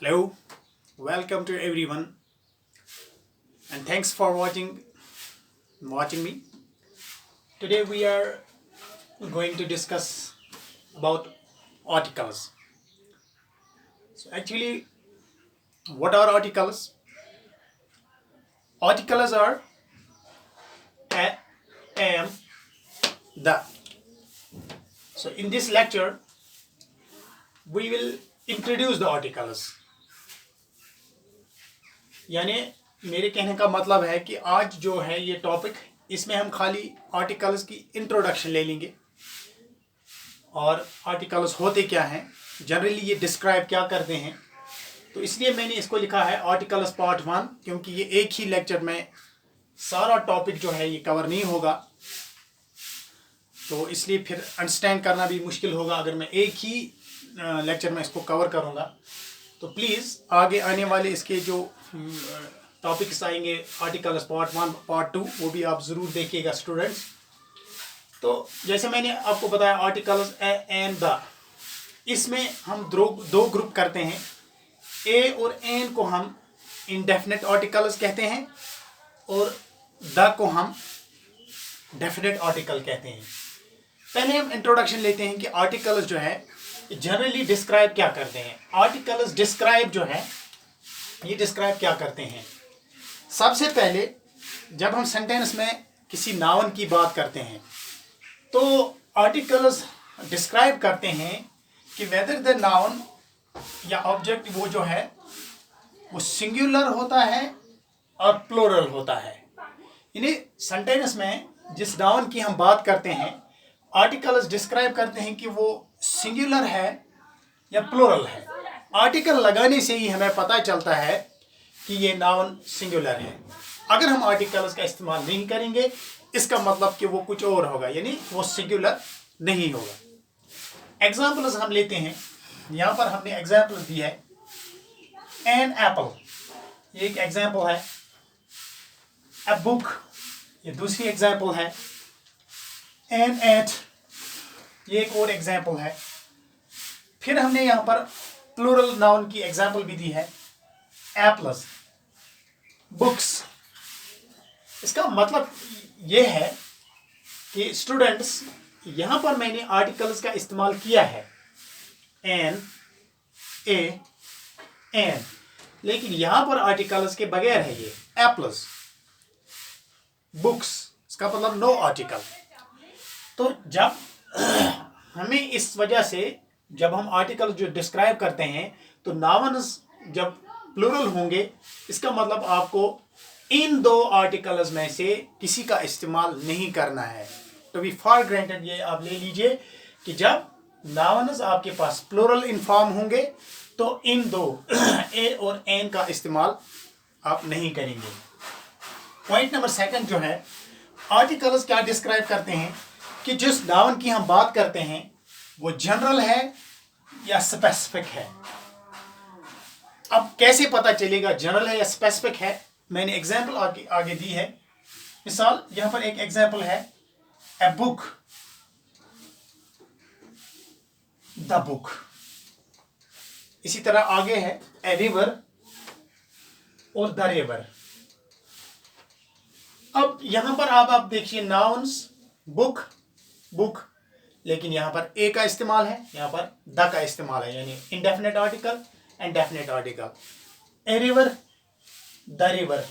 Hello, welcome to everyone, and thanks for watching me. Today we are going to discuss about articles. So actually, what are articles? Articles are a, am, the. So in this lecture, we will introduce the articles. यानी मेरे कहने का मतलब है कि आज जो है ये टॉपिक, इसमें हम खाली आर्टिकल्स की इंट्रोडक्शन ले लेंगे और आर्टिकल्स होते क्या हैं, जनरली ये डिस्क्राइब क्या करते हैं। तो इसलिए मैंने इसको लिखा है आर्टिकल्स पार्ट 1, क्योंकि ये एक ही लेक्चर में सारा टॉपिक जो है ये कवर नहीं होगा, तो इसलिए फिर अंडरस्टैंड करना भी मुश्किल होगा अगर मैं एक ही लेक्चर में इसको कवर करूँगा। तो प्लीज़ आगे आने वाले इसके जो टॉपिक्स आएंगे आर्टिकल्स पार्ट 1 पार्ट 2 वो भी आप ज़रूर देखिएगा स्टूडेंट्स। तो जैसे मैंने आपको बताया आर्टिकल्स ए एंड द, इसमें हम दो ग्रुप करते हैं। ए और एन को हम इनडेफिनेट आर्टिकल्स कहते हैं और द को हम डेफिनेट आर्टिकल कहते हैं। पहले हम इंट्रोडक्शन लेते हैं कि आर्टिकल्स जो है जनरली डिस्क्राइब क्या करते हैं। आर्टिकल्स डिस्क्राइब जो है ये डिस्क्राइब क्या करते हैं। सबसे पहले जब हम सेंटेंस में किसी नाउन की बात करते हैं तो आर्टिकल्स डिस्क्राइब करते हैं कि वेदर द नाउन या ऑब्जेक्ट वो जो है वो सिंगुलर होता है और प्लूरल होता है। यानी सेंटेंस में जिस नाउन की हम बात करते हैं आर्टिकल्स डिस्क्राइब करते हैं कि वो सिंगुलर है या प्लूरल है। आर्टिकल लगाने से ही हमें पता चलता है कि ये नाउन सिंगुलर है। अगर हम आर्टिकल्स का इस्तेमाल नहीं करेंगे इसका मतलब कि वो कुछ और होगा, यानी वो सिंगुलर नहीं होगा। एग्जाम्पल्स हम लेते हैं, यहाँ पर हमने एग्जाम्पल दी है एन एप्पल, ये एक एग्जाम्पल है। अ बुक, ये दूसरी एग्जाम्पल है। एन एट, ये एक और एग्जाम्पल है। फिर हमने यहाँ पर प्लूरल नाउन की एग्जाम्पल भी दी है, एप्पल्स, बुक्स। इसका मतलब ये है कि स्टूडेंट्स यहाँ पर मैंने आर्टिकल्स का इस्तेमाल किया है एन, ए, एन, लेकिन यहाँ पर आर्टिकल्स के बगैर है ये एप्पल्स, बुक्स, इसका मतलब नो आर्टिकल। तो जब हमें इस वजह से जब हम आर्टिकल जो डिस्क्राइब करते हैं तो नाउन्स जब प्लूरल होंगे इसका मतलब आपको इन दो आर्टिकल्स में से किसी का इस्तेमाल नहीं करना है। तो भी फॉर ग्रांटेड ये आप ले लीजिए कि जब नाउन्स आपके पास प्लूरल इन फॉर्म होंगे तो इन दो ए और एन का इस्तेमाल आप नहीं करेंगे। पॉइंट नंबर 2 जो है, आर्टिकल्स क्या डिस्क्राइब करते हैं कि जिस नाउन की हम बात करते हैं वो जनरल है या स्पेसिफिक है। अब कैसे पता चलेगा जनरल है या स्पेसिफिक है, मैंने एग्जाम्पल आगे दी है। मिसाल यहां पर एक एग्जाम्पल है ए बुक, द बुक। इसी तरह आगे है ए रिवर और द रिवर। अब यहां पर आप देखिए नाउन्स बुक, बुक, लेकिन यहां पर ए का इस्तेमाल है, यहां पर द का इस्तेमाल है, यानी indefinite article and definite article. A river, the river.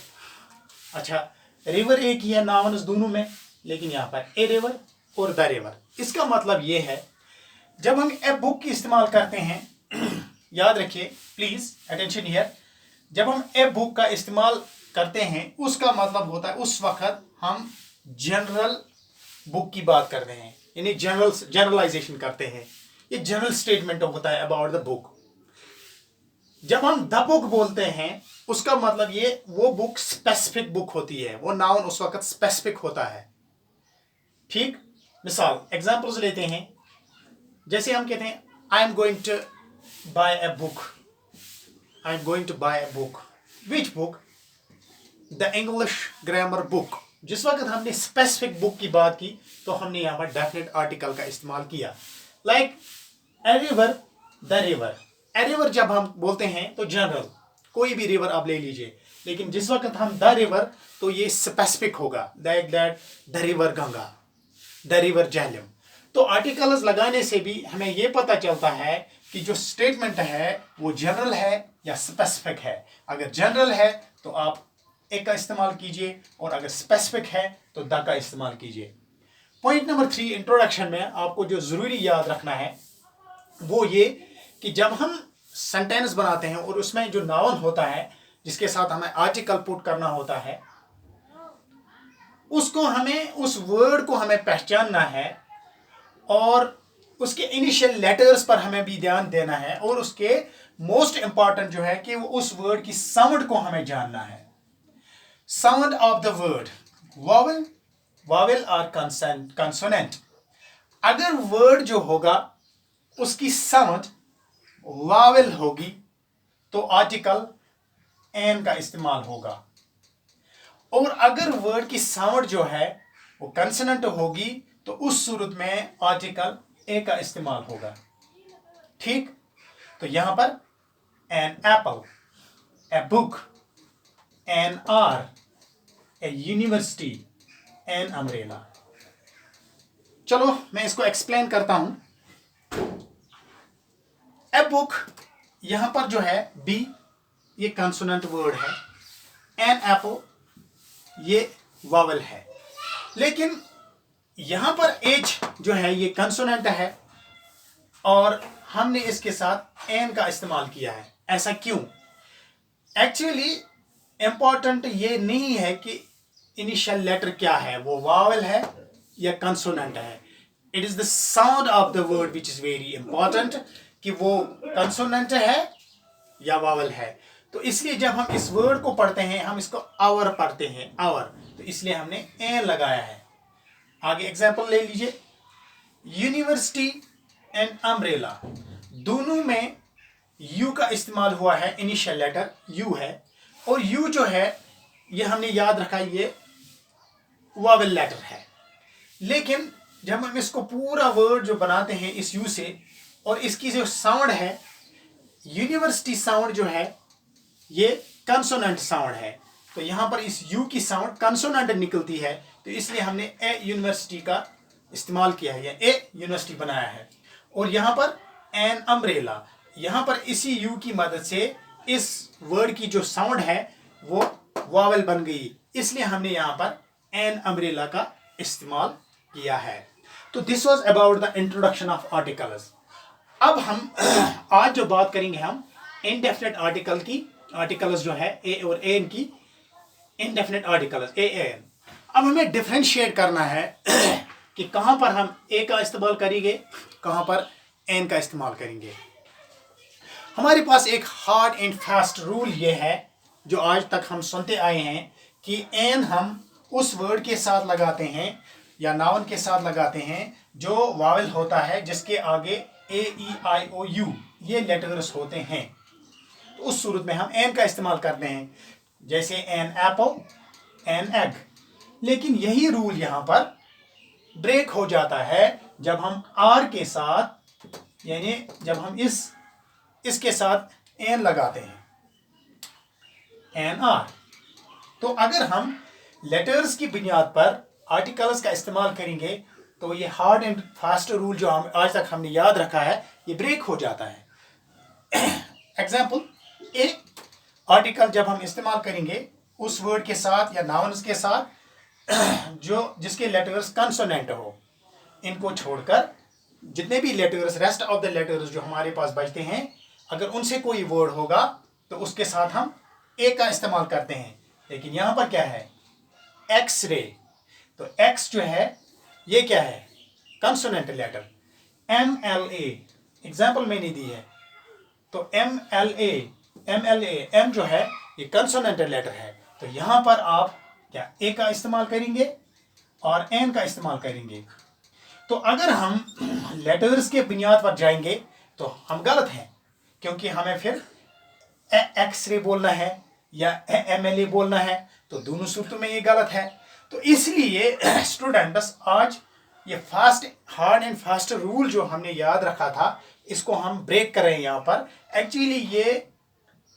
अच्छा, रिवर एक ही है नाउन्स दोनों में, लेकिन यहां पर ए रिवर और द रिवर। इसका मतलब ये है जब हम ए बुक की इस्तेमाल करते हैं याद रखिए प्लीज अटेंशन हियर, जब हम ए बुक का इस्तेमाल करते हैं उसका मतलब होता है उस वक्त हम जनरल बुक की बात करते हैं, यानी जनरलाइजेशन करते हैं। ये जनरल स्टेटमेंट होता है अबाउट द बुक। जब हम द बुक बोलते हैं उसका मतलब ये वो बुक स्पेसिफिक बुक होती है, वो नाउन उस वक्त स्पेसिफिक होता है। ठीक, मिसाल एग्जांपल्स लेते हैं। जैसे हम कहते हैं I am going to buy a book, I am going to buy a book. Which book? The English grammar book. जिस वक्त हमने स्पेसिफिक बुक की बात की तो हमने यहाँ पर डेफिनेट आर्टिकल का इस्तेमाल किया। Like a river, the river. A river जब हम बोलते हैं तो जनरल कोई भी रिवर आप ले लीजिए, लेकिन जिस वक्त हम द रिवर तो ये स्पेसिफिक होगा, that the river Ganga, the river Jhelum. तो आर्टिकल्स लगाने से भी हमें ये पता चलता है कि जो स्टेटमेंट है वो जनरल है या स्पेसिफिक है। अगर जनरल है तो आप एक का इस्तेमाल कीजिए, और अगर स्पेसिफिक है तो द का इस्तेमाल कीजिए। पॉइंट नंबर 3 इंट्रोडक्शन में आपको जो जरूरी याद रखना है वो ये कि जब हम सेंटेंस बनाते हैं और उसमें जो नाउन होता है जिसके साथ हमें आर्टिकल पुट करना होता है, उसको हमें, उस वर्ड को हमें पहचानना है, और उसके इनिशियल लेटर्स पर हमें भी ध्यान देना है, और उसके मोस्ट इंपॉर्टेंट जो है कि वो उस वर्ड की साउंड को हमें जानना है। Sound of the word, vowel, vowel और कंसोनेंट। अगर वर्ड जो होगा उसकी साउंड वावेल होगी तो आर्टिकल एन का इस्तेमाल होगा, और अगर वर्ड की साउंड जो है वो कंसोनेंट होगी तो उस सूरत में आर्टिकल ए का इस्तेमाल होगा। ठीक, तो यहां पर an apple, a book, an hour, a university, an umbrella. चलो मैं इसको एक्सप्लेन करता हूं। ए बुक, यहां पर जो है बी ये कंसोनेंट वर्ड है, एन एप्पल ये वावल है, लेकिन यहां पर एच जो है ये कंसोनेंट है और हमने इसके साथ एन का इस्तेमाल किया है। ऐसा क्यों? एक्चुअली इंपॉर्टेंट ये नहीं है कि इनिशियल लेटर क्या है, वो वावल है या कंसोनेंट है। It is the sound of the word which is very important, कि वो कंसोनेंट है या वावल है। तो इसलिए जब हम इस वर्ड को पढ़ते हैं हम इसको आवर पढ़ते हैं, आवर, तो इसलिए हमने एन लगाया है। आगे एग्जांपल ले लीजिए, यूनिवर्सिटी एंड अम्ब्रेला, दोनों में यू का इस्तेमाल हुआ है, इनिशियल लेटर यू है, और यू जो है ये हमने याद रखा ये वावल लेटर है। लेकिन जब हम इसको पूरा वर्ड जो बनाते हैं इस यू से, और इसकी जो साउंड है यूनिवर्सिटी साउंड जो है ये कंसोनेंट साउंड है, तो यहां पर इस यू की साउंड कंसोनेंट निकलती है, तो इसलिए हमने ए यूनिवर्सिटी का इस्तेमाल किया है, ए यूनिवर्सिटी बनाया है। और यहां पर एन अम्ब्रेला, यहां पर इसी यू की मदद से इस वर्ड की जो साउंड है वो वावल बन गई, इसलिए हमने यहां पर एन अम्ब्रेला का इस्तेमाल किया है। तो this was about the introduction of articles. अब हम आज जो बात करेंगे हम इनडेफिनेट आर्टिकल की, आर्टिकल्स जो है ए और एन की, इनडेफिनेट आर्टिकल्स ए एन। अब हमें डिफरेंशिएट करना है कि कहां पर हम ए का इस्तेमाल करेंगे, कहां पर एन का इस्तेमाल करेंगे। हमारे पास एक हार्ड एंड फास्ट रूल ये है जो आज तक हम सुनते आए हैं कि एन हम उस वर्ड के साथ लगाते हैं या नाउन के साथ लगाते हैं जो वावल होता है, जिसके आगे ए ई आई ओ यू ये लेटर्स होते हैं, तो उस सूरत में हम एन का इस्तेमाल करते हैं, जैसे एन एप्पल, एन एग। लेकिन यही रूल यहां पर ब्रेक हो जाता है जब हम आर के साथ, यानी जब हम इसके साथ एन लगाते हैं, एन आर। तो अगर हम लेटर्स की बुनियाद पर आर्टिकल्स का इस्तेमाल करेंगे तो ये हार्ड एंड फास्ट रूल जो हम आज तक हमने याद रखा है ये ब्रेक हो जाता है। एग्जाम्पल, ए आर्टिकल जब हम इस्तेमाल करेंगे उस वर्ड के साथ या नाउन्स के साथ जो जिसके लेटर्स कंसोनेंट हो, इनको छोड़कर जितने भी letters, rest of the letters जो हमारे पास बचते हैं, अगर उनसे कोई वर्ड होगा तो उसके साथ हम ए का इस्तेमाल करते हैं। लेकिन यहां पर क्या है, एक्स-रे, तो एक्स जो है ये क्या है, कंसोनेंट लेटर। एम एल ए एग्जाम्पल मैंने दी है, तो एम एल ए एम जो है ये कंसोनेंट लेटर है, तो यहां पर आप क्या ए का इस्तेमाल करेंगे और एन का इस्तेमाल करेंगे। तो अगर हम लेटर्स के बुनियाद पर जाएंगे तो हम गलत हैं, क्योंकि हमें फिर एक्स-रे बोलना है या एम एल ए बोलना है, तो दोनों सूरतों में ये गलत है। तो इसलिए स्टूडेंट्स आज ये fast, hard and fast rule जो हमने याद रखा था इसको हम ब्रेक कर रहे हैं यहाँ पर। एक्चुअली ये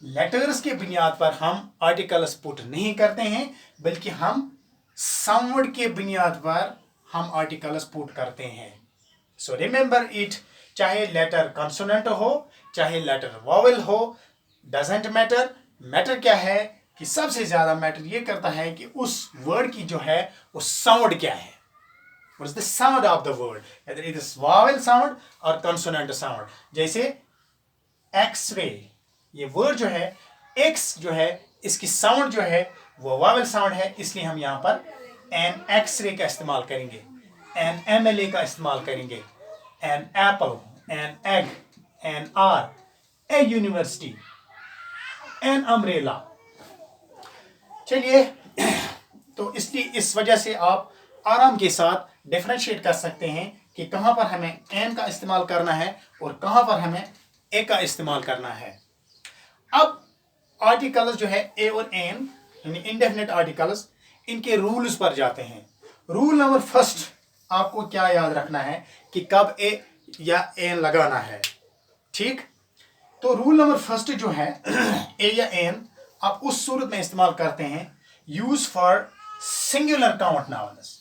लेटर्स के बुनियाद पर हम आर्टिकल्स पुट नहीं करते हैं, बल्कि हम साउंड के बुनियाद पर हम आर्टिकल्स पुट करते हैं। सो रिमेंबर इट, चाहे लेटर कंसोनेंट हो चाहे लेटर वॉवेल हो, डजेंट मैटर। मैटर क्या है कि सबसे ज्यादा मैटर ये करता है कि उस वर्ड की जो है वो साउंड क्या है। What is the sound of the word? Whether it is vowel sound or consonant sound. जैसे X-ray, ये वर्ड जो है X जो है इसकी साउंड जो है वो वावेल साउंड है, इसलिए हम यहाँ पर an X-ray का इस्तेमाल करेंगे, an MLA का इस्तेमाल करेंगे, an apple, an egg, an R, a university, an umbrella। चलिए, तो इसलिए इस वजह से आप आराम के साथ डिफरेंशिएट कर सकते हैं कि कहां पर हमें एन का इस्तेमाल करना है और कहां पर हमें ए का इस्तेमाल करना है। अब आर्टिकल्स जो है ए और एन यानी इंडेफिनिट आर्टिकल्स, इनके रूल्स पर जाते हैं। रूल नंबर फर्स्ट आपको क्या याद रखना है कि कब ए या एन लगाना है। ठीक, तो रूल नंबर फर्स्ट जो है ए या एन आप उस सूरत में इस्तेमाल करते हैं use for singular count nouns.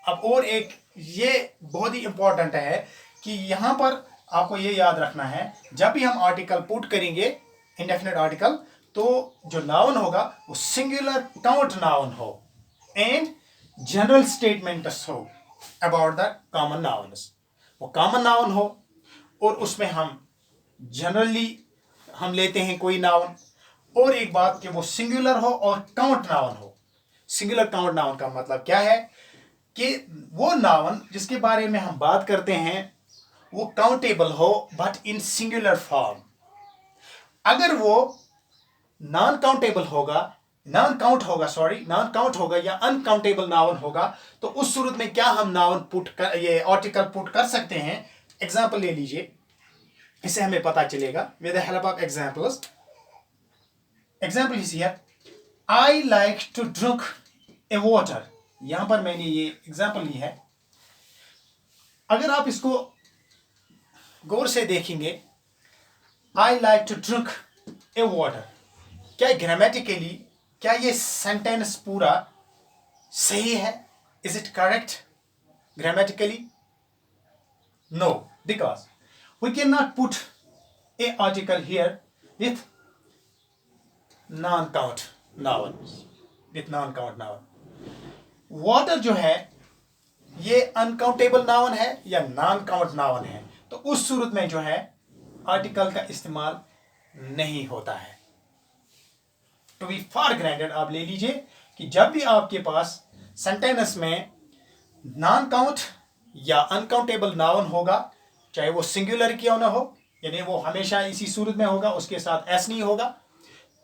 अब और एक ये बहुत ही इंपॉर्टेंट है कि यहां पर आपको ये याद रखना है, जब भी हम आर्टिकल पुट करेंगे इंडेफिनिट आर्टिकल, तो जो नाउन होगा वो सिंगुलर काउंट नाउन हो एंड जनरल स्टेटमेंट्स हो अबाउट द कॉमन नाउन्स। वो कॉमन नाउन हो और उसमें हम जनरली हम लेते हैं कोई नाउन, और एक बात कि वो सिंगुलर हो और काउंट नाउन हो। सिंगुलर काउंट नाउन का मतलब क्या है कि वो नाउन जिसके बारे में हम बात करते हैं वो काउंटेबल हो बट इन सिंगुलर फॉर्म। अगर वो नॉन काउंटेबल होगा, नॉन काउंट होगा या अनकाउंटेबल नाउन होगा, तो उस सूरत में क्या हम नाउन पुट कर, ये आर्टिकल पुट कर सकते हैं। एग्जांपल ले लीजिए, इससे हमें पता चलेगा with the help of examples. Example is here, I like to drink a water. यहां पर मैंने ये एग्जांपल ली है। अगर आप इसको गौर से देखेंगे, I like to drink a water, क्या ग्रामेटिकली क्या ये सेंटेंस पूरा सही है? Is it correct grammatically? No, because we can not put a article here with non count noun. Water जो है ये अनकाउंटेबल नाउन है या नॉन काउंट नाउन है, तो उस सूरत में जो है आर्टिकल का इस्तेमाल नहीं होता है। टू बी फॉर ग्रांटेड आप ले लीजिए कि जब भी आपके पास सेंटेंस में नॉन काउंट या अनकाउंटेबल नाउन होगा, चाहे वो सिंगुलर क्यों ना हो, यानी वो हमेशा इसी सूरत में होगा, उसके साथ एस नहीं होगा,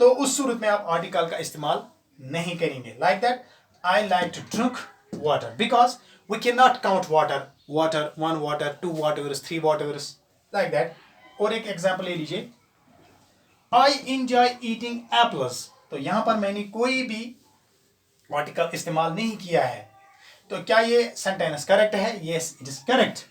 तो उस सूरत में आप आर्टिकल का इस्तेमाल नहीं करेंगे। Like that, I like to drink water because we cannot count water, 1 water, 2 waters, 3 waters, like that. और एक एग्जांपल ले लीजिए, I enjoy eating apples। तो यहां पर मैंने कोई भी आर्टिकल इस्तेमाल नहीं किया है, तो क्या ये सेंटेंस करेक्ट है? Yes, it is correct।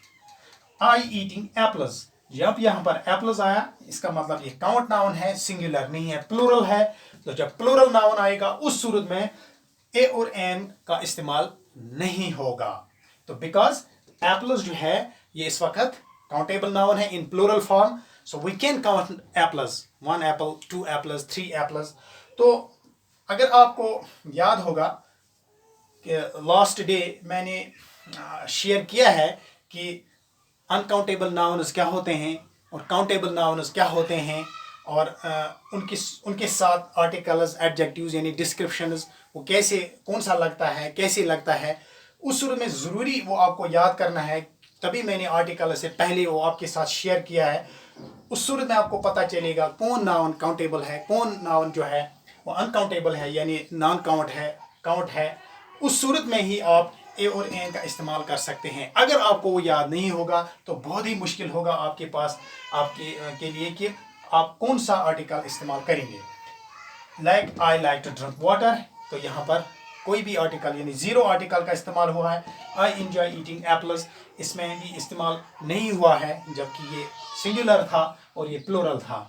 I eating apples, जब यहां पर एप्पल्स आया इसका मतलब ये काउंट नाउन है, सिंगुलर नहीं है, प्लूरल है। तो जब प्लूरल नाउन आएगा उस सूरत में ए और एन का इस्तेमाल नहीं होगा। तो बिकॉज एप्पल्स जो है ये इस वक्त काउंटेबल नाउन है in plural form, so we can count apples, 1 apple, 2 apples, 3 apples. तो अगर आपको याद होगा कि लास्ट डे मैंने शेयर किया है कि अनकाउंटेबल नाउन्स क्या होते हैं और काउंटेबल नाउन्स क्या होते हैं, और उनके साथ आर्टिकल्स, एडजेक्टिव्स यानी डिस्क्रिप्शंस वो कैसे, कौन सा लगता है, कैसे लगता है, उस सूरत में ज़रूरी वो आपको याद करना है। तभी मैंने आर्टिकल से पहले वो आपके साथ शेयर किया है। उस सूरत में आपको पता चलेगा कौन नाउन काउंटेबल है, कौन नाउन जो है वो अनकाउंटेबल है यानी नॉन काउंट है। उस सूरत में ही आप ए और एन का इस्तेमाल कर सकते हैं। अगर आपको वो याद नहीं होगा तो बहुत ही मुश्किल होगा आपके पास, के लिए कि आप कौन सा आर्टिकल इस्तेमाल करेंगे। Like I like to drink water, तो यहाँ पर कोई भी आर्टिकल यानी 0 आर्टिकल का इस्तेमाल हुआ है। आई एंजॉय ईटिंग एप्पल्स, इसमें भी इस्तेमाल नहीं हुआ है, जबकि ये सिंगुलर था और ये प्लूरल था।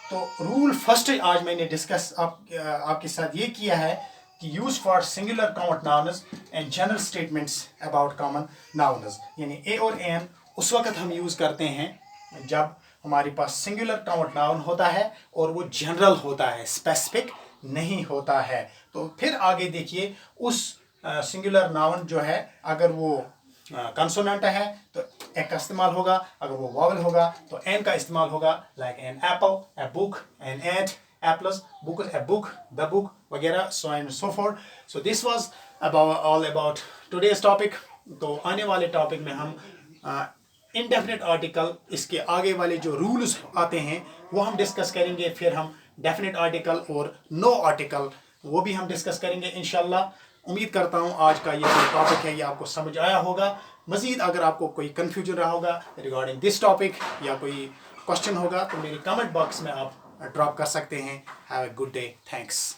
तो रूल फर्स्ट आज मैंने डिस्कस आपके साथ ये किया है कि use for singular count nouns and general statements about common nouns, यानी ए और एन उस वक्त हम यूज़ करते हैं जब हमारे पास सिंगुलर काउंट नाउन होता है और वो जनरल होता है, स्पेसिफिक नहीं होता है। तो फिर आगे देखिए, उस सिंगुलर नाउन जो है अगर वो कंसोनेंट है तो एक का इस्तेमाल होगा, अगर वो वॉवल होगा तो एन का इस्तेमाल होगा, like an apple, a book, an ant, apples, book, a book, the book वगैरह, so and so forth. So this was all about today's topic. तो आने वाले टॉपिक में हम इनडेफिनेट आर्टिकल, इसके आगे वाले जो रूल्स आते हैं वो हम डिस्कस करेंगे। फिर हम डेफिनेट आर्टिकल और नो आर्टिकल वो भी हम डिस्कस करेंगे इंशाल्लाह। उम्मीद करता हूँ आज का ये जो टॉपिक है ये आपको समझ आया होगा। मज़ीद अगर आपको कोई कन्फ्यूजन रहा होगा रिगार्डिंग दिस टॉपिक या कोई क्वेश्चन होगा तो मेरे कमेंट बॉक्स में आप ड्रॉप कर सकते हैं। Have a good day, thanks.